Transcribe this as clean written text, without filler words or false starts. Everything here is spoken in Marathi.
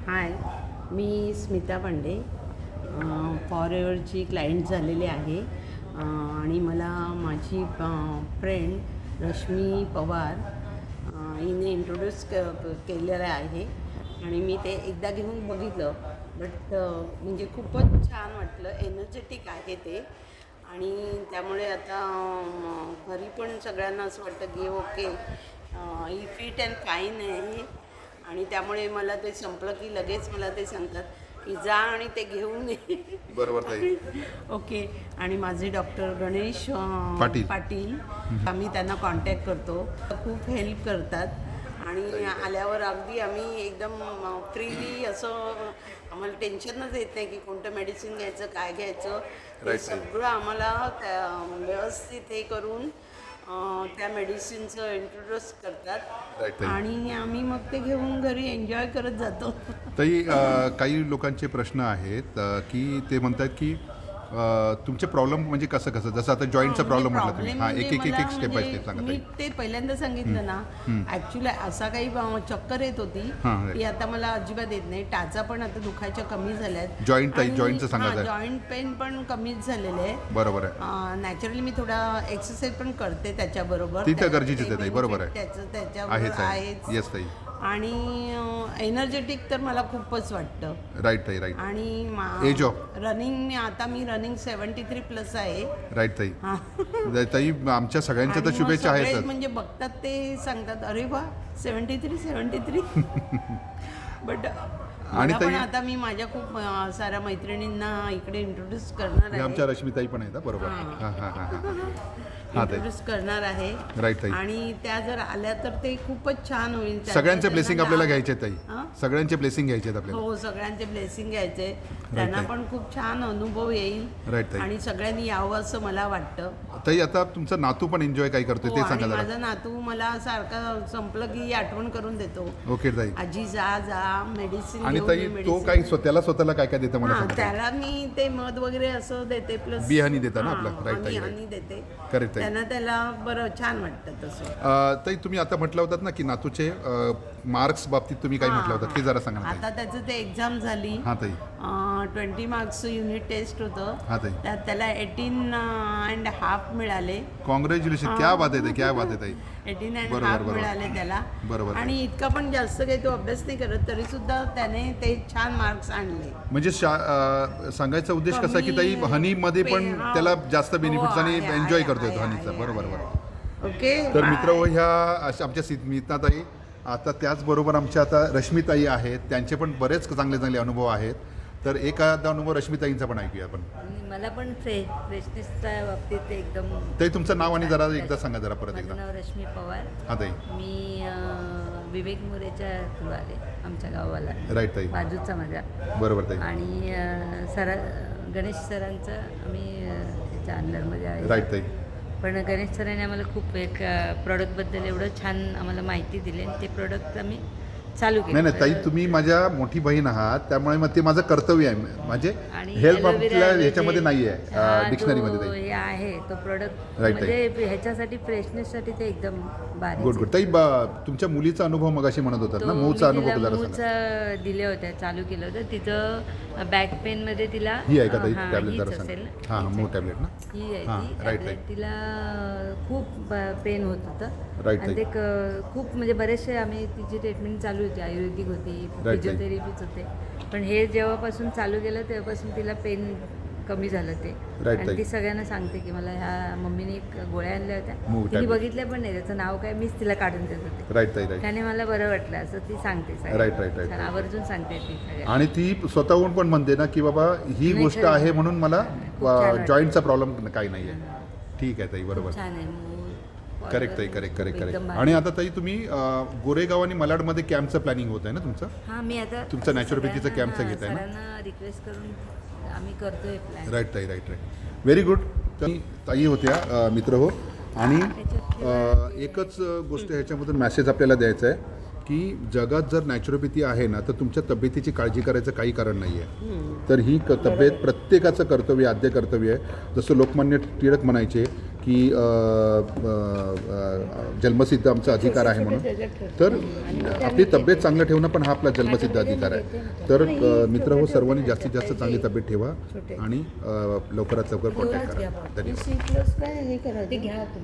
हाय, मी स्मिता पांडे फॉरेवरची क्लायंट झालेली आहे आणि मला माझी फ्रेंड रश्मी पवार हिने इंट्रोड्यूस केलेलं आहे आणि मी ते एकदा घेऊन बघितलं. बट म्हणजे खूपच छान वाटलं, एनर्जेटिक आहे ते. आणि त्यामुळे आता घरी पण सगळ्यांना असं वाटतं की okay he fit and fine आहे. आणि त्यामुळे मला ते संपलं की लगेच मला ते सांगतात की जा आणि ते घेऊन ये. बरोबर ताई. ओके. आणि माझे डॉक्टर गणेश पाटील आम्ही त्यांना कॉन्टॅक्ट करतो, खूप हेल्प करतात आणि आल्यावर अगदी आम्ही एकदम फ्रीली असं आम्हाला टेन्शनच येत नाही की कोणतं मेडिसिन घ्यायचं, काय घ्यायचं, हे सगळं आम्हाला व्यवस्थित हे करून त्या मेडिसिनचं इंट्रोड्यूस करतात आणि आम्ही मग ते घेऊन घरी एन्जॉय करत जातो. ताई, काही लोकांचे प्रश्न आहेत की ते म्हणतात की तुमचे प्रॉब्लेम म्हणजे कसं जसं आता जॉईंटचा प्रॉब्लेम म्हटलं तुम्ही. हां, एक स्टेप बाय स्टेप सांगा मी ताई. ते पहिल्यांदा सांगितलं ना, ॲक्च्युली असा काही चक्कर येत होती की आता मला अजिबात येत नाही. टाचा पण आता दुखायच्या कमी झाल्यात. जॉईंटचं सांगा. जॉईंट पेन पण कमीच झालेलं आहे. बरोबर आहे. नॅचरली मी थोडा एक्सरसाइज पण करते त्याच्याबरोबर. ती तर गरजेचीच आहे ताई. बरोबर आहे. त्याच्याबरोबर आहेच. येस ताई. आणि एनर्जेटिक तर मला खूपच वाटतं. राईट ताई, राईट. आणि एज ऑफ रनिंग रनिंग 73+ आहे. राईट ताई. ताई, आमच्या सगळ्यांच्या तर शुभेच्छा आहेत. म्हणजे बघतात ते सांगतात अरे वा 73. बट आणि पण आता मी माझ्या खूप साऱ्या मैत्रिणींना इकडे इंट्रोड्यूस करणार आहे. आमच्या रश्मीताई पण आहेत. बरोबर. इंट्रोड्यूस करणार आहे. राईट ताई. आणि त्या जर आल्या तर ते खूपच छान होईल. सगळ्यांचे ब्लेसिंग आपल्याला घ्यायचे ताई. सगळ्यांचे ब्लेसिंग घ्यायचे आपल्याला. हो, सगळ्यांचे ब्लेसिंग घ्यायचे. त्यांना पण खूप छान अनुभव येईल. राईट ताई. आणि सगळ्यांनी यावं असं मला वाटतं. ताई, आता तुमचा नातू पण एन्जॉय काय करतोय ते सांगा जरा. माझा नातू मला सारखं संपलं की आठवण करून देतो. ओके ताई. आजी जा मेडिसिन. आणि ताई, तो काही स्वतःला काय देते मला सांगा. त्याला मी ते मध वगैरे असं देते, प्लस बी हनी देता ना आपलं. राईट ताई. हनी देते. करेक्ट ताई. त्याला बरं छान वाटतं तसं. ताई, तुम्ही आता म्हटलं होतात ना की नातूचे मार्क्स बाबतीत तुम्ही काय म्हटलं होतं ते जरा सांगा ना. आता त्याचं ते एक्झाम झाली. हां ताई. 20 मार्क्स युनिट टेस्ट होतं. हां ताई. त्यात त्याला 18.5 मिळाले. कॉंग्रॅच्युलेशन. क्या बात आहे ताई. 18.5 मिळाले त्याला. बरोबर. आणि इतका पण जास्त काही तो अभ्यास नाही करत, तरी सुद्धा त्याने ते छान मार्क्स आणले. म्हणजे सांगायचा उद्देश कसा की ताई, हनीमध्ये पण त्याला जास्त बेनिफिट्स आणि एन्जॉय करतोय तो हनीचा. बरोबर. ओके. तर मित्र, ह्या आमच्या स्मिताताई, आता त्याचबरोबर आमच्या आता रश्मीताई आहेत. त्यांचे पण बरेच चांगले अनुभव आहेत. तर एखादा अनुभव रश्मीताईंचा पण ऐकूया आपण. मला पण फ्रेशनेसच्या बाबतीत एकदम. ताई, तुमचं नाव आणि जरा एकदा सांगा जरा परत एकदा. माझं नाव रश्मी पवार. हां ताई. मी विवेक मोरेच्या थ्रू आले आमच्या गावाला. राईट ताई. बाजूचा माझ्या. बरोबर ताई. आणि गणेश सरांचं आम्ही त्याच्या अंडरमध्ये आहे. राईट ताई. पण गणेश सरांनी आम्हाला खूप एक प्रॉडक्टबद्दल एवढं छान आम्हाला माहिती दिली आणि ते प्रॉडक्ट आम्ही चालू केलं. नाही ताई, तुम्ही माझ्या मोठी बहीण आहात, त्यामुळे मग ते माझं कर्तव्य आहे. म्हणजे हेल्प आपल्या ह्याच्यामध्ये नाही आहे, डिक्शनरीमध्ये ताई. हे आहे तो प्रॉडक्ट. Right, म्हणजे ह्याच्यासाठी फ्रेशनेससाठी ते एकदम भारी. गुड ताई. तुमच्या मुलीचा अनुभव मगाशी म्हणत होतात ना, मूळचा अनुभव जरा सांगा. दिल्या होत्या, चालू केलं होतं. तिथं बॅक पेन मध्ये तिला ही आहे का ताई हां, टॅबलेट हीच जरा असेल सांगा. ना, हां, हीच मूळ आहे. टॅबलेट ना. ही आहे हां, ती राईट टॅबलेट. तिला खूप पेन होत होतं. राईट आणि ताई. ते खूप म्हणजे बरेचसे आम्ही तिची ट्रीटमेंट चालू होती, आयुर्वेदिक होती, ताई. फिजिओथेरपीच होते. पण हे जेव्हापासून चालू केलं तेव्हापासून तिला पेन कमी झालं ते. राईट आणि ताई. ती सगळ्यांना सांगते की मला ह्या मम्मीने एक गोळ्या आणल्या होत्या, मूव तिने टॅबलेट. बघितल्या पण नाही, त्याचं नाव काय मीच तिला काढून देत होते. राईट ताई. राईट. त्याने मला बरं वाटलं असं ती सांगते सगळ्यांना. राईट. छान आवर्जून सांगते ती सगळ्यांना. आणि ती स्वतःहून पण म्हणते ना की बाबा ही नाही, गोष्ट खरं. आहे म्हणून मला खूप छान वाटलं. जॉईंटचा प्रॉब्लेम काही नाही आहे. ठीक आहे ताई. बरोबर. छान आहे. करेक्ट ताई. करेक्ट. एकदम भारी. आणि आता ताई, तुम्ही गोरेगाव आणि मलाडमध्ये कॅम्पचं प्लॅनिंग होत आहे ना तुमचं? हां, मी आता तुमचं नॅचरोपॅथीचं कॅम्पचं घेत आहे ना? सरांना रिक्वेस्ट करून आम्ही करतोय प्लॅन. राईट ताई. राईट. Very good. ताई होत्या मित्र हो. आणि एकच गोष्ट ह्याच्यामधून मेसेज आपल्याला द्यायचा आहे की जगात जर नॅचरोपॅथी आहे ना, तर तुमच्या तब्येतीची काळजी करायचं काही कारण नाही आहे. तर ही तब्येत प्रत्येकाचं कर्तव्य, आद्य कर्तव्य आहे. जसं लोकमान्य टिळक म्हणायचे की की जन्मसिद्ध आमचा अधिकार आहे म्हणून. तर आपली तब्येत चांगलं ठेवणं पण हा आपला जन्मसिद्ध अधिकार आहे. तर मित्र हो, सर्वांनी जास्तीत जास्त चांगली तब्येत ठेवा आणि लवकरात लवकर कॉन्टॅक्ट करा. धन्यवाद. हे करा